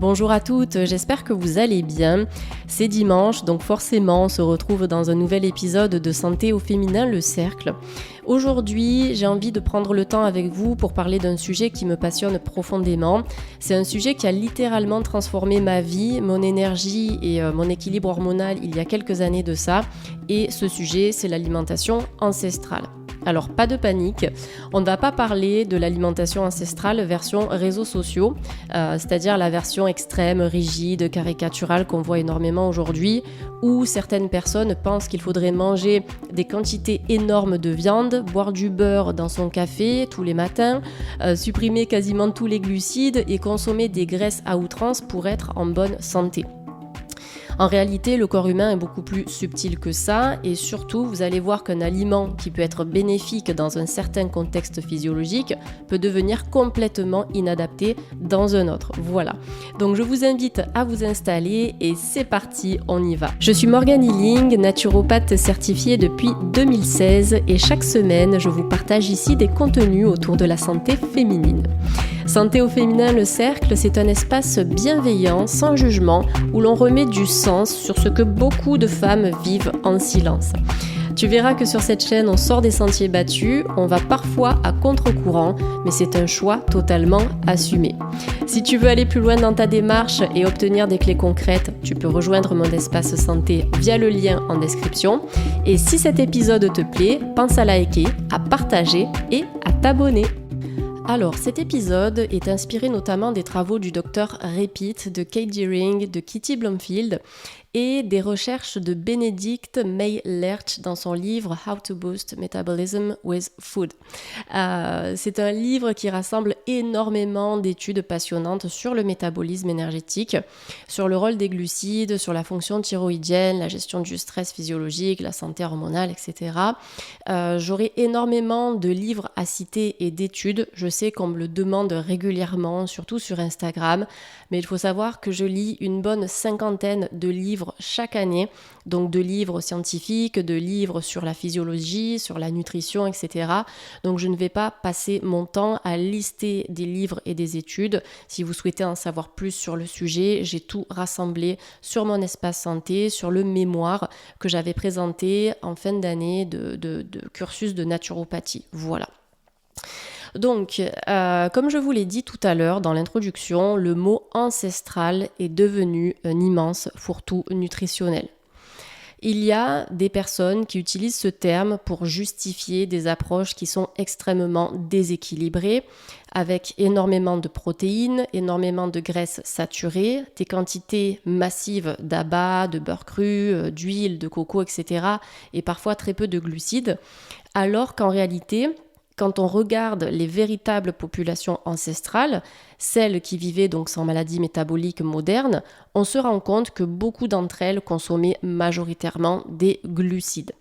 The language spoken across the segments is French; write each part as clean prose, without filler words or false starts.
Bonjour à toutes, j'espère que vous allez bien. C'est dimanche, donc forcément on se retrouve dans un nouvel épisode de Santé au féminin, le cercle. Aujourd'hui, j'ai envie de prendre le temps avec vous pour parler d'un sujet qui me passionne profondément. C'est un sujet qui a littéralement transformé ma vie, mon énergie et mon équilibre hormonal il y a quelques années de ça. Et ce sujet, c'est l'alimentation ancestrale. Alors pas de panique, on ne va pas parler de l'alimentation ancestrale version réseaux sociaux, c'est-à-dire la version extrême, rigide, caricaturale qu'on voit énormément aujourd'hui, où certaines personnes pensent qu'il faudrait manger des quantités énormes de viande, boire du beurre dans son café tous les matins, supprimer quasiment tous les glucides et consommer des graisses à outrance pour être en bonne santé. En réalité, le corps humain est beaucoup plus subtil que ça et surtout, vous allez voir qu'un aliment qui peut être bénéfique dans un certain contexte physiologique peut devenir complètement inadapté dans un autre. Voilà. Donc je vous invite à vous installer et c'est parti, on y va. Je suis Morgane Hilling, naturopathe certifiée depuis 2016 et chaque semaine, je vous partage ici des contenus autour de la santé féminine. Santé au féminin, le cercle, c'est un espace bienveillant, sans jugement, où l'on remet du sens sur ce que beaucoup de femmes vivent en silence. Tu verras que sur cette chaîne, on sort des sentiers battus, on va parfois à contre-courant, mais c'est un choix totalement assumé. Si tu veux aller plus loin dans ta démarche et obtenir des clés concrètes, tu peux rejoindre mon espace santé via le lien en description. Et si cet épisode te plaît, pense à liker, à partager et à t'abonner. Alors, cet épisode est inspiré notamment des travaux du Dr Repeat, de Kate Deering, de Kitty Blomfield et des recherches de Benedict May Lerch dans son livre How to Boost Metabolism with Food. C'est un livre qui rassemble énormément d'études passionnantes sur le métabolisme énergétique, sur le rôle des glucides, sur la fonction thyroïdienne, la gestion du stress physiologique, la santé hormonale, etc. J'aurai énormément de livres à citer et d'études. Je sais qu'on me le demande régulièrement, surtout sur Instagram, mais il faut savoir que je lis une bonne 50aine de livres chaque année, donc de livres scientifiques, de livres sur la physiologie, sur la nutrition, etc. Donc je ne vais pas passer mon temps à lister des livres et des études. Si vous souhaitez en savoir plus sur le sujet, j'ai tout rassemblé sur mon espace santé, sur le mémoire que j'avais présenté en fin d'année de cursus de naturopathie. Voilà. Donc, comme je vous l'ai dit tout à l'heure dans l'introduction, le mot ancestral est devenu un immense fourre-tout nutritionnel. Il y a des personnes qui utilisent ce terme pour justifier des approches qui sont extrêmement déséquilibrées, avec énormément de protéines, énormément de graisses saturées, des quantités massives d'abats, de beurre cru, d'huile, de coco, etc. et parfois très peu de glucides, alors qu'en réalité, quand on regarde les véritables populations ancestrales, celles qui vivaient donc sans maladie métabolique moderne, on se rend compte que beaucoup d'entre elles consommaient majoritairement des glucides.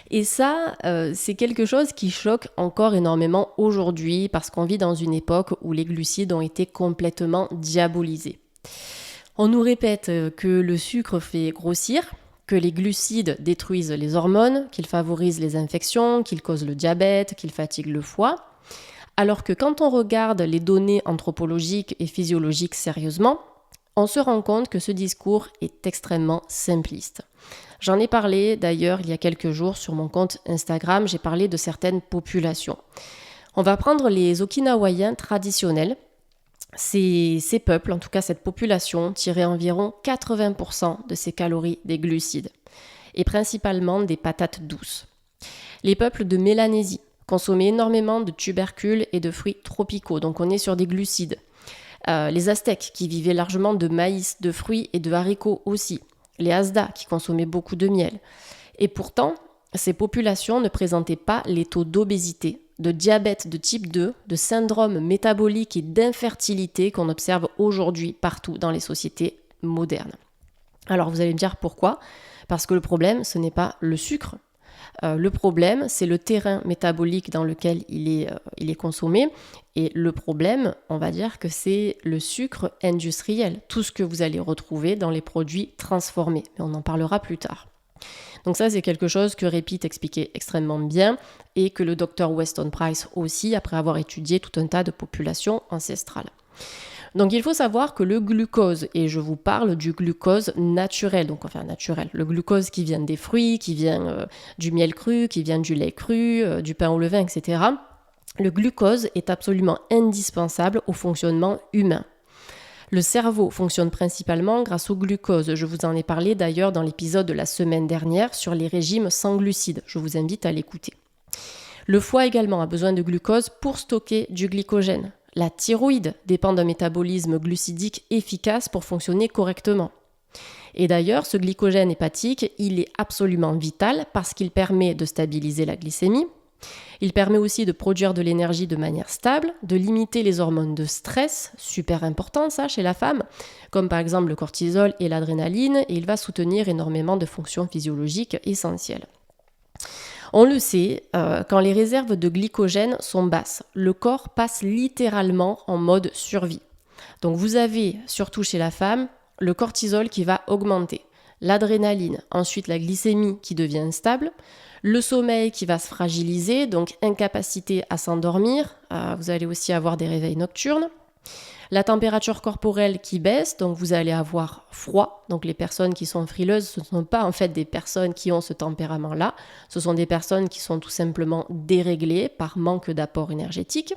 Et ça, c'est quelque chose qui choque encore énormément aujourd'hui parce qu'on vit dans une époque où les glucides ont été complètement diabolisés. On nous répète que le sucre fait grossir, que les glucides détruisent les hormones, qu'ils favorisent les infections, qu'ils causent le diabète, qu'ils fatiguent le foie. Alors que quand on regarde les données anthropologiques et physiologiques sérieusement, on se rend compte que ce discours est extrêmement simpliste. J'en ai parlé d'ailleurs il y a quelques jours sur mon compte Instagram, j'ai parlé de certaines populations. On va prendre les Okinawaïens traditionnels. Ces peuples, en tout cas cette population, tiraient environ 80% de ses calories des glucides, et principalement des patates douces. Les peuples de Mélanésie consommaient énormément de tubercules et de fruits tropicaux, donc on est sur des glucides. Les Aztèques qui vivaient largement de maïs, de fruits et de haricots aussi. Les Hasdas qui consommaient beaucoup de miel. Et pourtant, ces populations ne présentaient pas les taux d'obésité, de diabète de type 2, de syndrome métabolique et d'infertilité qu'on observe aujourd'hui partout dans les sociétés modernes. Alors vous allez me dire pourquoi ? Parce que le problème, ce n'est pas le sucre. Le problème, c'est le terrain métabolique dans lequel il est consommé. Et le problème, on va dire que c'est le sucre industriel, tout ce que vous allez retrouver dans les produits transformés. Mais on en parlera plus tard. Donc ça, c'est quelque chose que Repeat expliquait extrêmement bien et que le Dr Weston Price aussi, après avoir étudié tout un tas de populations ancestrales. Donc il faut savoir que le glucose, et je vous parle du glucose naturel, donc enfin naturel, le glucose qui vient des fruits, qui vient du miel cru, qui vient du lait cru, du pain au levain, etc. Le glucose est absolument indispensable au fonctionnement humain. Le cerveau fonctionne principalement grâce au glucose. Je vous en ai parlé d'ailleurs dans l'épisode de la semaine dernière sur les régimes sans glucides. Je vous invite à l'écouter. Le foie également a besoin de glucose pour stocker du glycogène. La thyroïde dépend d'un métabolisme glucidique efficace pour fonctionner correctement. Et d'ailleurs, ce glycogène hépatique, il est absolument vital parce qu'il permet de stabiliser la glycémie. Il permet aussi de produire de l'énergie de manière stable, de limiter les hormones de stress, super important ça chez la femme, comme par exemple le cortisol et l'adrénaline, et il va soutenir énormément de fonctions physiologiques essentielles. On le sait, quand les réserves de glycogène sont basses, le corps passe littéralement en mode survie. Donc vous avez, surtout chez la femme, le cortisol qui va augmenter, l'adrénaline, ensuite la glycémie qui devient instable, le sommeil qui va se fragiliser, donc incapacité à s'endormir, vous allez aussi avoir des réveils nocturnes. La température corporelle qui baisse, donc vous allez avoir froid. Donc les personnes qui sont frileuses, ce ne sont pas en fait des personnes qui ont ce tempérament-là. Ce sont des personnes qui sont tout simplement déréglées par manque d'apport énergétique.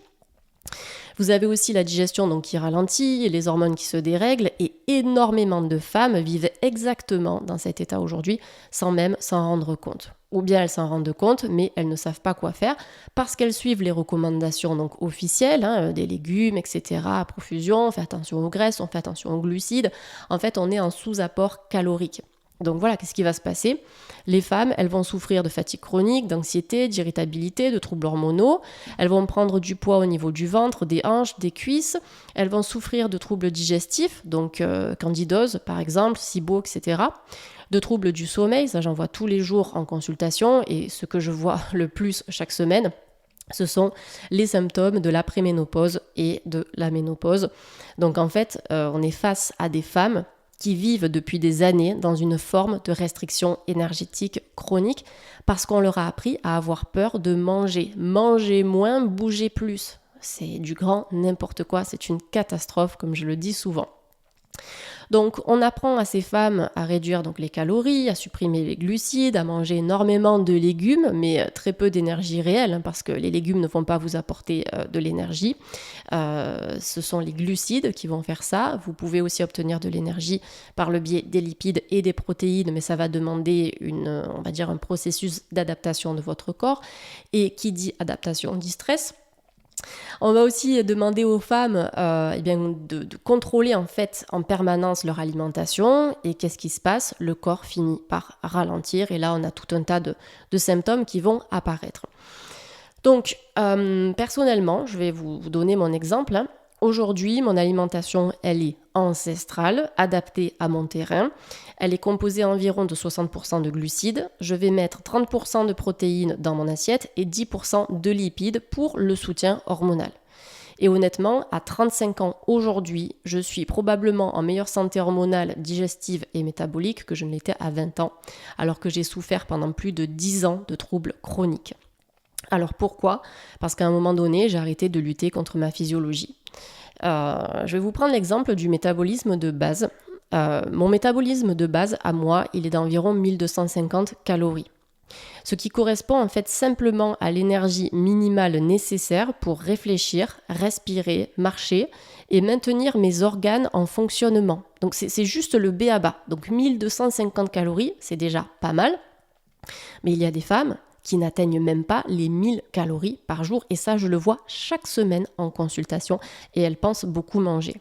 Vous avez aussi la digestion donc, qui ralentit, les hormones qui se dérèglent et énormément de femmes vivent exactement dans cet état aujourd'hui sans même s'en rendre compte. Ou bien elles s'en rendent compte, mais elles ne savent pas quoi faire parce qu'elles suivent les recommandations donc, officielles, des légumes, etc. à profusion, on fait attention aux graisses, on fait attention aux glucides. En fait, on est en sous-apport calorique. Donc voilà, qu'est-ce qui va se passer ? Les femmes, elles vont souffrir de fatigue chronique, d'anxiété, d'irritabilité, de troubles hormonaux. Elles vont prendre du poids au niveau du ventre, des hanches, des cuisses. Elles vont souffrir de troubles digestifs, donc candidose par exemple, SIBO, etc. De troubles du sommeil, ça j'en vois tous les jours en consultation et ce que je vois le plus chaque semaine, ce sont les symptômes de la préménopause et de la ménopause. Donc en fait, on est face à des femmes qui vivent depuis des années dans une forme de restriction énergétique chronique parce qu'on leur a appris à avoir peur de manger. Manger moins, bouger plus. C'est du grand n'importe quoi, c'est une catastrophe comme je le dis souvent. Donc on apprend à ces femmes à réduire donc, les calories, à supprimer les glucides, à manger énormément de légumes, mais très peu d'énergie réelle, parce que les légumes ne vont pas vous apporter de l'énergie. Ce sont les glucides qui vont faire ça. Vous pouvez aussi obtenir de l'énergie par le biais des lipides et des protéines, mais ça va demander on va dire un processus d'adaptation de votre corps. Et qui dit adaptation dit stress. On va aussi demander aux femmes de contrôler en fait en permanence leur alimentation et qu'est-ce qui se passe ? Le corps finit par ralentir et là on a tout un tas de symptômes qui vont apparaître. Donc personnellement, je vais vous donner mon exemple. Aujourd'hui, mon alimentation, elle est ancestrale, adaptée à mon terrain. Elle est composée environ de 60% de glucides. Je vais mettre 30% de protéines dans mon assiette et 10% de lipides pour le soutien hormonal. Et honnêtement, à 35 ans aujourd'hui, je suis probablement en meilleure santé hormonale, digestive et métabolique que je ne l'étais à 20 ans, alors que j'ai souffert pendant plus de 10 ans de troubles chroniques. Alors pourquoi ? Parce qu'à un moment donné, j'ai arrêté de lutter contre ma physiologie. Je vais vous prendre l'exemple du métabolisme de base. Mon métabolisme de base, à moi, il est d'environ 1250 calories. Ce qui correspond en fait simplement à l'énergie minimale nécessaire pour réfléchir, respirer, marcher et maintenir mes organes en fonctionnement. Donc c'est juste le b.a.-ba. Donc 1250 calories, c'est déjà pas mal. Mais il y a des femmes qui n'atteignent même pas les 1000 calories par jour. Et ça, je le vois chaque semaine en consultation et elles pensent beaucoup manger.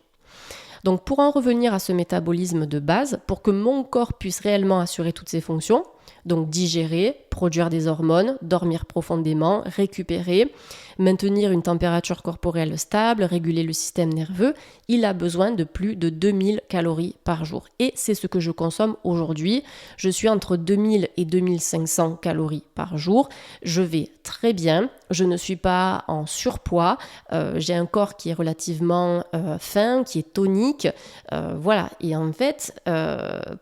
Donc pour en revenir à ce métabolisme de base, pour que mon corps puisse réellement assurer toutes ses fonctions, donc digérer, produire des hormones, dormir profondément, récupérer, maintenir une température corporelle stable, réguler le système nerveux, il a besoin de plus de 2000 calories par jour. Et c'est ce que je consomme aujourd'hui. Je suis entre 2000 et 2500 calories par jour. Je vais très bien. Je ne suis pas en surpoids. J'ai un corps qui est relativement fin, qui est tonique. Voilà. Et en fait,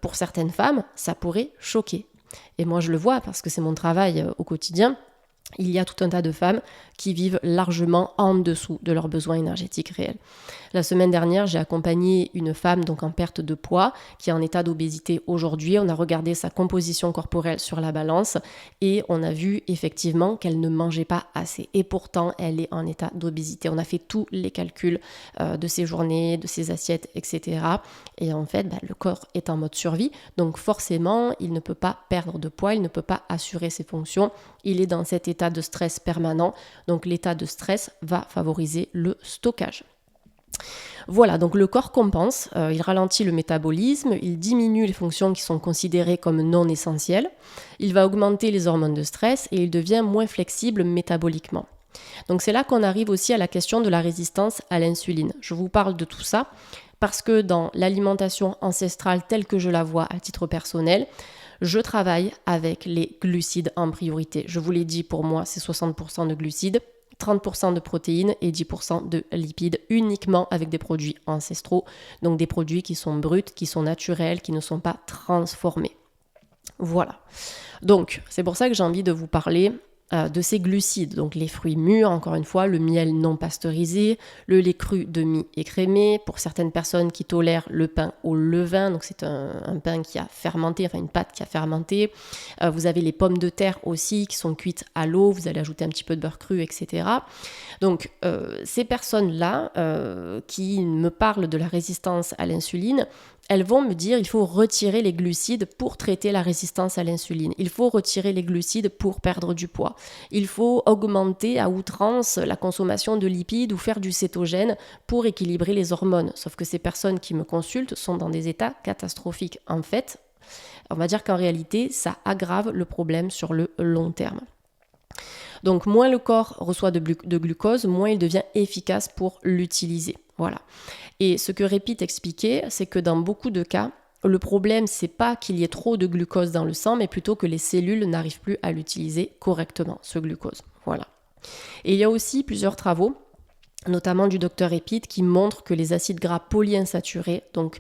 pour certaines femmes, ça pourrait choquer. Et moi, je le vois parce que c'est mon travail au quotidien. il y a tout un tas de femmes qui vivent largement en dessous de leurs besoins énergétiques réels. La semaine dernière, j'ai accompagné une femme donc en perte de poids qui est en état d'obésité aujourd'hui. On a regardé sa composition corporelle sur la balance et on a vu effectivement qu'elle ne mangeait pas assez. Et pourtant, elle est en état d'obésité. On a fait tous les calculs de ses journées, de ses assiettes, etc. Et en fait, le corps est en mode survie. Donc forcément, il ne peut pas perdre de poids, il ne peut pas assurer ses fonctions. Il est dans cet état de stress permanent. Donc l'état de stress va favoriser le stockage. Voilà, donc le corps compense, il ralentit le métabolisme, il diminue les fonctions qui sont considérées comme non essentielles, il va augmenter les hormones de stress et il devient moins flexible métaboliquement. Donc c'est là qu'on arrive aussi à la question de la résistance à l'insuline. Je vous parle de tout ça parce que dans l'alimentation ancestrale telle que je la vois à titre personnel, je travaille avec les glucides en priorité. Je vous l'ai dit, pour moi, c'est 60% de glucides, 30% de protéines et 10% de lipides uniquement avec des produits ancestraux, donc des produits qui sont bruts, qui sont naturels, qui ne sont pas transformés. Voilà. Donc, c'est pour ça que j'ai envie de vous parler de ces glucides, donc les fruits mûrs, encore une fois, le miel non pasteurisé, le lait cru demi-écrémé, pour certaines personnes qui tolèrent le pain au levain, donc c'est un pain qui a fermenté, enfin une pâte qui a fermenté. Vous avez les pommes de terre aussi qui sont cuites à l'eau, vous allez ajouter un petit peu de beurre cru, etc. Donc ces personnes-là qui me parlent de la résistance à l'insuline, elles vont me dire il faut retirer les glucides pour traiter la résistance à l'insuline. Il faut retirer les glucides pour perdre du poids. Il faut augmenter à outrance la consommation de lipides ou faire du cétogène pour équilibrer les hormones. Sauf que ces personnes qui me consultent sont dans des états catastrophiques. En fait, on va dire qu'en réalité, ça aggrave le problème sur le long terme. Donc moins le corps reçoit de glucose, moins il devient efficace pour l'utiliser. Voilà. Et ce que Repeat expliquait, c'est que dans beaucoup de cas, le problème, c'est pas qu'il y ait trop de glucose dans le sang, mais plutôt que les cellules n'arrivent plus à l'utiliser correctement, ce glucose. Voilà. Et il y a aussi plusieurs travaux, notamment du docteur Repeat, qui montre que les acides gras polyinsaturés, donc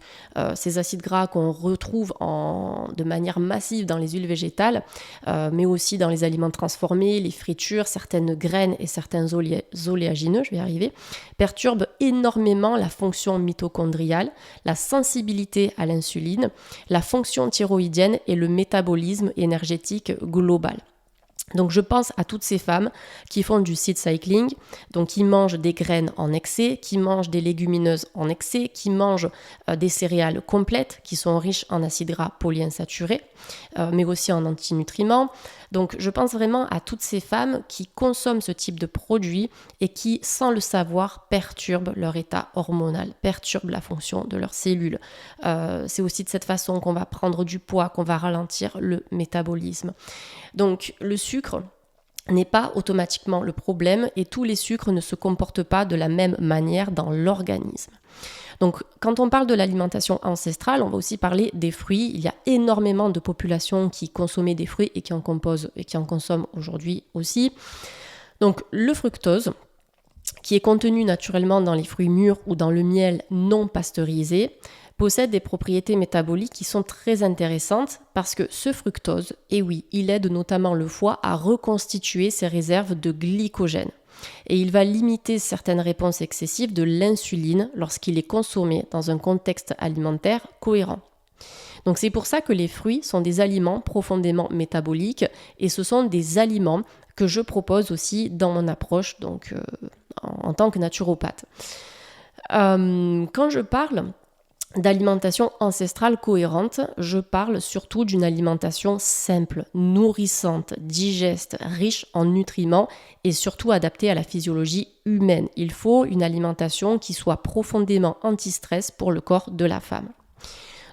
ces acides gras qu'on retrouve de manière massive dans les huiles végétales, mais aussi dans les aliments transformés, les fritures, certaines graines et certains oléagineux, je vais y arriver, perturbent énormément la fonction mitochondriale, la sensibilité à l'insuline, la fonction thyroïdienne et le métabolisme énergétique global. Donc je pense à toutes ces femmes qui font du seed cycling, donc qui mangent des graines en excès, qui mangent des légumineuses en excès, qui mangent des céréales complètes qui sont riches en acides gras polyinsaturés, mais aussi en antinutriments. Donc je pense vraiment à toutes ces femmes qui consomment ce type de produits et qui, sans le savoir, perturbent leur état hormonal, perturbent la fonction de leurs cellules. C'est aussi de cette façon qu'on va prendre du poids, qu'on va ralentir le métabolisme. Donc le sucre n'est pas automatiquement le problème et tous les sucres ne se comportent pas de la même manière dans l'organisme. Donc quand on parle de l'alimentation ancestrale, on va aussi parler des fruits. Il y a énormément de populations qui consommaient des fruits et qui en consomment aujourd'hui aussi. Donc le fructose, qui est contenu naturellement dans les fruits mûrs ou dans le miel non pasteurisé, possède des propriétés métaboliques qui sont très intéressantes parce que ce fructose, il aide notamment le foie à reconstituer ses réserves de glycogène. Et il va limiter certaines réponses excessives de l'insuline lorsqu'il est consommé dans un contexte alimentaire cohérent. Donc c'est pour ça que les fruits sont des aliments profondément métaboliques et ce sont des aliments que je propose aussi dans mon approche en tant que naturopathe. Quand je parle d'alimentation ancestrale cohérente, je parle surtout d'une alimentation simple, nourrissante, digeste, riche en nutriments et surtout adaptée à la physiologie humaine. Il faut une alimentation qui soit profondément anti-stress pour le corps de la femme.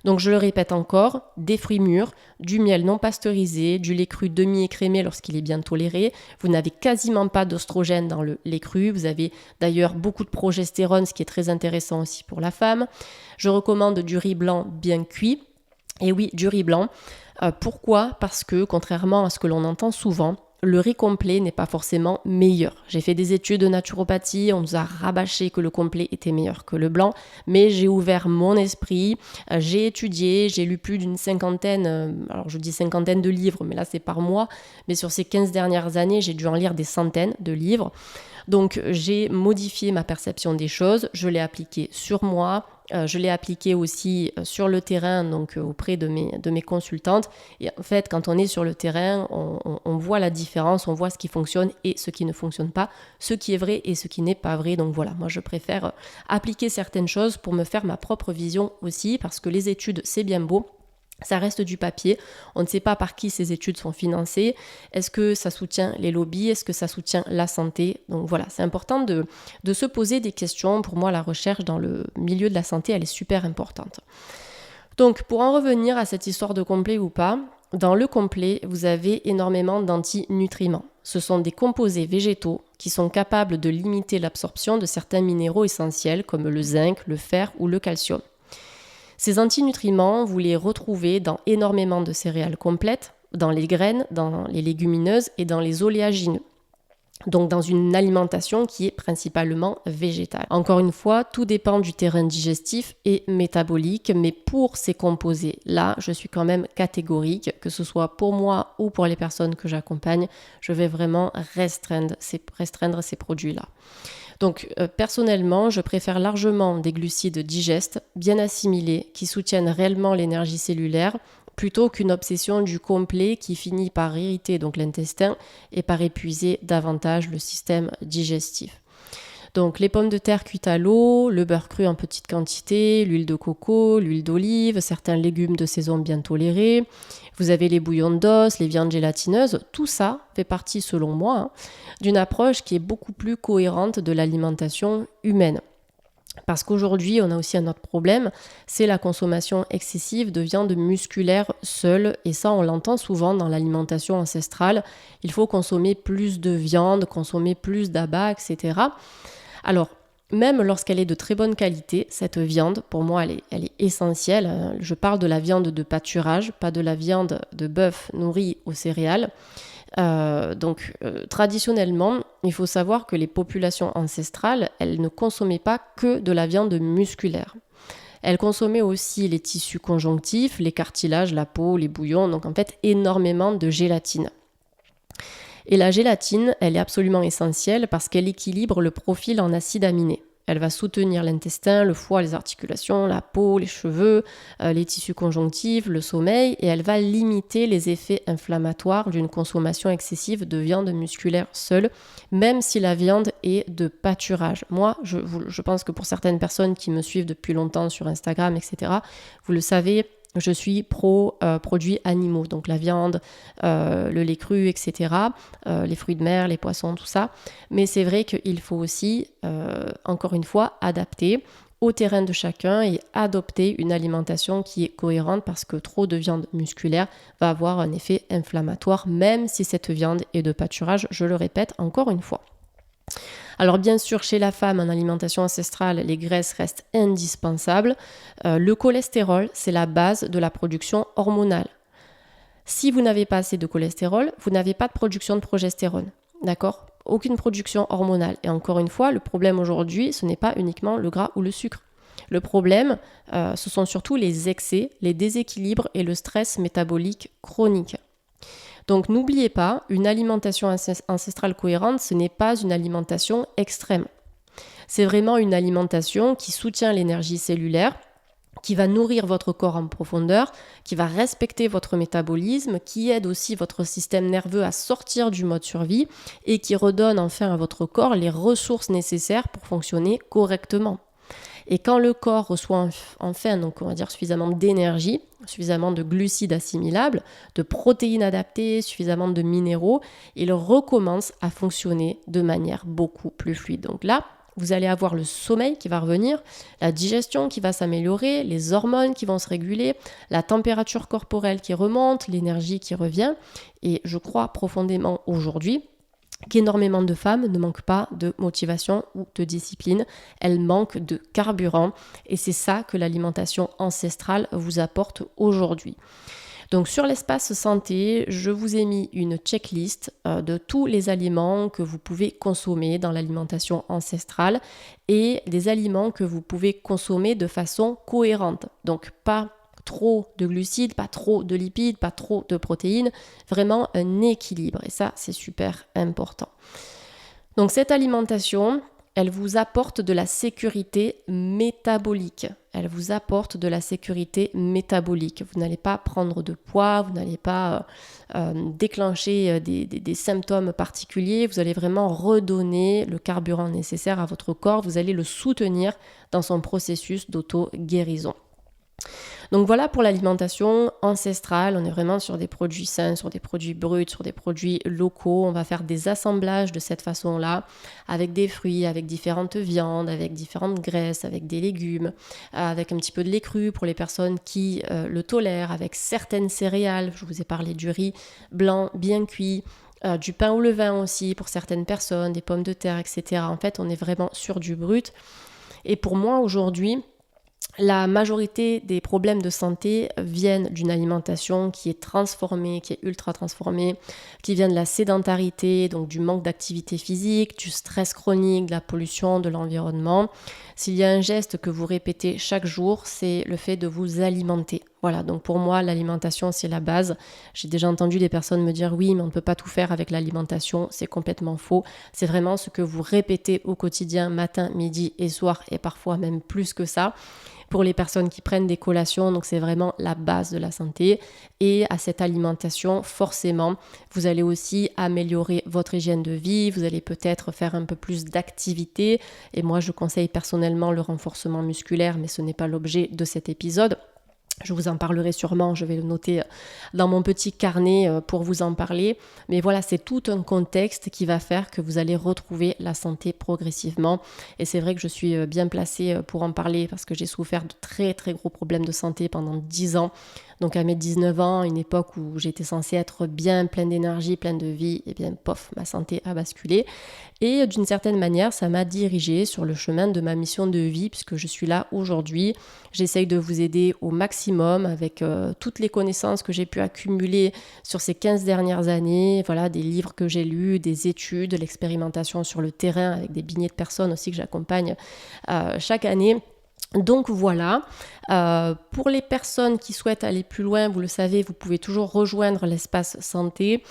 Donc je le répète encore, des fruits mûrs, du miel non pasteurisé, du lait cru demi-écrémé lorsqu'il est bien toléré. Vous n'avez quasiment pas d'oestrogène dans le lait cru. Vous avez d'ailleurs beaucoup de progestérone, ce qui est très intéressant aussi pour la femme. Je recommande du riz blanc bien cuit. Et oui, du riz blanc. Pourquoi ? Parce que contrairement à ce que l'on entend souvent, le riz complet n'est pas forcément meilleur. J'ai fait des études de naturopathie, on nous a rabâché que le complet était meilleur que le blanc, mais j'ai ouvert mon esprit, j'ai étudié, j'ai lu plus d'une cinquantaine, alors je dis cinquantaine de livres, mais là c'est par mois, mais sur ces 15 dernières années, j'ai dû en lire des centaines de livres. Donc j'ai modifié ma perception des choses, je l'ai appliqué sur moi, je l'ai appliqué aussi sur le terrain, donc auprès de mes consultantes. Et en fait, quand on est sur le terrain, on voit la différence, on voit ce qui fonctionne et ce qui ne fonctionne pas, ce qui est vrai et ce qui n'est pas vrai. Donc voilà, moi je préfère appliquer certaines choses pour me faire ma propre vision aussi, parce que les études, c'est bien beau. Ça reste du papier, on ne sait pas par qui ces études sont financées, est-ce que ça soutient les lobbies, est-ce que ça soutient la santé? Donc voilà, c'est important de se poser des questions. Pour moi, la recherche dans le milieu de la santé, elle est super importante. Donc pour en revenir à cette histoire de complet ou pas, dans le complet, vous avez énormément d'antinutriments. Ce sont des composés végétaux qui sont capables de limiter l'absorption de certains minéraux essentiels comme le zinc, le fer ou le calcium. Ces antinutriments, vous les retrouvez dans énormément de céréales complètes, dans les graines, dans les légumineuses et dans les oléagineux. Donc dans une alimentation qui est principalement végétale. Encore une fois, tout dépend du terrain digestif et métabolique, mais pour ces composés-là, je suis quand même catégorique, que ce soit pour moi ou pour les personnes que j'accompagne, je vais vraiment restreindre ces produits-là. Donc personnellement, je préfère largement des glucides digestes, bien assimilés, qui soutiennent réellement l'énergie cellulaire, plutôt qu'une obsession du complet qui finit par irriter donc l'intestin et par épuiser davantage le système digestif. Donc les pommes de terre cuites à l'eau, le beurre cru en petite quantité, l'huile de coco, l'huile d'olive, certains légumes de saison bien tolérés, vous avez les bouillons d'os, les viandes gélatineuses, tout ça fait partie selon moi d'une approche qui est beaucoup plus cohérente de l'alimentation humaine. Parce qu'aujourd'hui, on a aussi un autre problème, c'est la consommation excessive de viande musculaire seule, et ça on l'entend souvent dans l'alimentation ancestrale, il faut consommer plus de viande, consommer plus d'abats, etc. Alors, même lorsqu'elle est de très bonne qualité, cette viande, pour moi, elle est essentielle. Je parle de la viande de pâturage, pas de la viande de bœuf nourrie aux céréales. Traditionnellement, il faut savoir que les populations ancestrales, elles ne consommaient pas que de la viande musculaire. Elles consommaient aussi les tissus conjonctifs, les cartilages, la peau, les bouillons, donc en fait énormément de gélatine. Et la gélatine, elle est absolument essentielle parce qu'elle équilibre le profil en acides aminés. Elle va soutenir l'intestin, le foie, les articulations, la peau, les cheveux, les tissus conjonctifs, le sommeil, et elle va limiter les effets inflammatoires d'une consommation excessive de viande musculaire seule, même si la viande est de pâturage. Moi, je pense que pour certaines personnes qui me suivent depuis longtemps sur Instagram, etc., vous le savez, je suis pro produits animaux, donc la viande, le lait cru, etc., les fruits de mer, les poissons, tout ça. Mais c'est vrai qu'il faut aussi, encore une fois, adapter au terrain de chacun et adopter une alimentation qui est cohérente parce que trop de viande musculaire va avoir un effet inflammatoire, même si cette viande est de pâturage, je le répète encore une fois. Alors bien sûr, chez la femme en alimentation ancestrale, les graisses restent indispensables. Le cholestérol, c'est la base de la production hormonale. Si vous n'avez pas assez de cholestérol, vous n'avez pas de production de progestérone. D'accord ? Aucune production hormonale. Et encore une fois, le problème aujourd'hui, ce n'est pas uniquement le gras ou le sucre. Le problème, ce sont surtout les excès, les déséquilibres et le stress métabolique chronique. Donc n'oubliez pas, une alimentation ancestrale cohérente, ce n'est pas une alimentation extrême. C'est vraiment une alimentation qui soutient l'énergie cellulaire, qui va nourrir votre corps en profondeur, qui va respecter votre métabolisme, qui aide aussi votre système nerveux à sortir du mode survie et qui redonne enfin à votre corps les ressources nécessaires pour fonctionner correctement. Et quand le corps reçoit enfin, donc on va dire suffisamment d'énergie, suffisamment de glucides assimilables, de protéines adaptées, suffisamment de minéraux, il recommence à fonctionner de manière beaucoup plus fluide. Donc là, vous allez avoir le sommeil qui va revenir, la digestion qui va s'améliorer, les hormones qui vont se réguler, la température corporelle qui remonte, l'énergie qui revient. Et je crois profondément aujourd'hui qu'énormément de femmes ne manquent pas de motivation ou de discipline, elles manquent de carburant et c'est ça que l'alimentation ancestrale vous apporte aujourd'hui. Donc sur l'espace santé, je vous ai mis une checklist de tous les aliments que vous pouvez consommer dans l'alimentation ancestrale et des aliments que vous pouvez consommer de façon cohérente. Donc pas trop de glucides, pas trop de lipides, pas trop de protéines, vraiment un équilibre et ça c'est super important. Donc cette alimentation, elle vous apporte de la sécurité métabolique. Elle vous apporte de la sécurité métabolique. Vous n'allez pas prendre de poids, vous n'allez pas déclencher des symptômes particuliers. Vous allez vraiment redonner le carburant nécessaire à votre corps. Vous allez le soutenir dans son processus d'auto-guérison. Donc voilà pour l'alimentation ancestrale, on est vraiment sur des produits sains, sur des produits bruts, sur des produits locaux. On va faire des assemblages de cette façon-là, avec des fruits, avec différentes viandes, avec différentes graisses, avec des légumes, avec un petit peu de lait cru pour les personnes qui le tolèrent, avec certaines céréales. Je vous ai parlé du riz blanc bien cuit, du pain au levain aussi pour certaines personnes, des pommes de terre, etc. En fait, on est vraiment sur du brut. Et pour moi, aujourd'hui, la majorité des problèmes de santé viennent d'une alimentation qui est transformée, qui est ultra transformée, qui vient de la sédentarité, donc du manque d'activité physique, du stress chronique, de la pollution, de l'environnement. S'il y a un geste que vous répétez chaque jour, c'est le fait de vous alimenter. Voilà, donc pour moi, l'alimentation, c'est la base. J'ai déjà entendu des personnes me dire « oui, mais on ne peut pas tout faire avec l'alimentation ». C'est complètement faux. C'est vraiment ce que vous répétez au quotidien, matin, midi et soir, et parfois même plus que ça. Pour les personnes qui prennent des collations, donc c'est vraiment la base de la santé. Et à cette alimentation, forcément, vous allez aussi améliorer votre hygiène de vie, vous allez peut-être faire un peu plus d'activité. Et moi, je conseille personnellement le renforcement musculaire, mais ce n'est pas l'objet de cet épisode. Je vous en parlerai sûrement, je vais le noter dans mon petit carnet pour vous en parler. Mais voilà, c'est tout un contexte qui va faire que vous allez retrouver la santé progressivement. Et c'est vrai que je suis bien placée pour en parler parce que j'ai souffert de très très gros problèmes de santé pendant 10 ans. Donc à mes 19 ans, une époque où j'étais censée être bien pleine d'énergie, pleine de vie, et bien pof, ma santé a basculé. Et d'une certaine manière, ça m'a dirigée sur le chemin de ma mission de vie puisque je suis là aujourd'hui. J'essaye de vous aider au maximum avec toutes les connaissances que j'ai pu accumuler sur ces 15 dernières années. Voilà, des livres que j'ai lus, des études, l'expérimentation sur le terrain avec des milliers de personnes aussi que j'accompagne chaque année. Donc voilà, pour les personnes qui souhaitent aller plus loin, vous le savez, vous pouvez toujours rejoindre l'espace santé.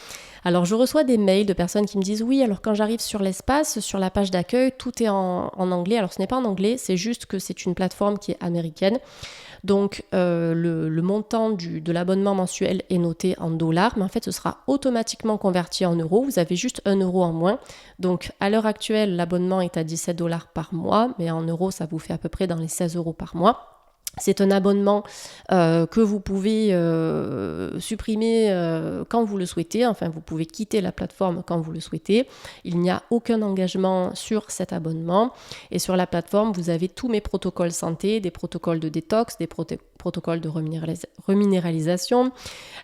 Alors je reçois des mails de personnes qui me disent « oui, alors quand j'arrive sur l'espace, sur la page d'accueil, tout est en anglais ». Alors ce n'est pas en anglais, c'est juste que c'est une plateforme qui est américaine. Donc le montant de l'abonnement mensuel est noté en dollars, mais en fait ce sera automatiquement converti en euros. Vous avez juste 1 euro en moins. Donc à l'heure actuelle, l'abonnement est à 17 $ par mois, mais en euros ça vous fait à peu près dans les 16 € par mois. C'est un abonnement que vous pouvez supprimer quand vous le souhaitez. Enfin, vous pouvez quitter la plateforme quand vous le souhaitez. Il n'y a aucun engagement sur cet abonnement. Et sur la plateforme, vous avez tous mes protocoles santé, des protocoles de détox, des protocoles de reminéralisation.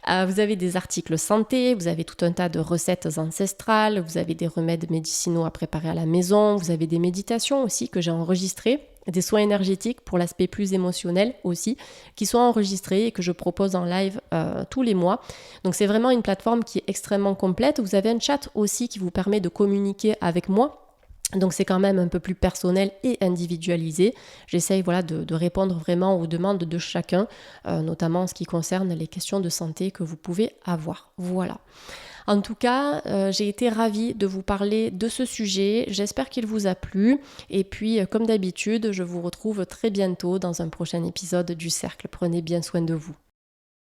Vous avez des articles santé, vous avez tout un tas de recettes ancestrales, vous avez des remèdes médicinaux à préparer à la maison, vous avez des méditations aussi que j'ai enregistrées, des soins énergétiques pour l'aspect plus émotionnel aussi, qui sont enregistrés et que je propose en live tous les mois. Donc c'est vraiment une plateforme qui est extrêmement complète. Vous avez un chat aussi qui vous permet de communiquer avec moi. Donc c'est quand même un peu plus personnel et individualisé. J'essaye de répondre vraiment aux demandes de chacun, notamment en ce qui concerne les questions de santé que vous pouvez avoir. Voilà. En tout cas, j'ai été ravie de vous parler de ce sujet. J'espère qu'il vous a plu. Et puis, comme d'habitude, je vous retrouve très bientôt dans un prochain épisode du Cercle. Prenez bien soin de vous.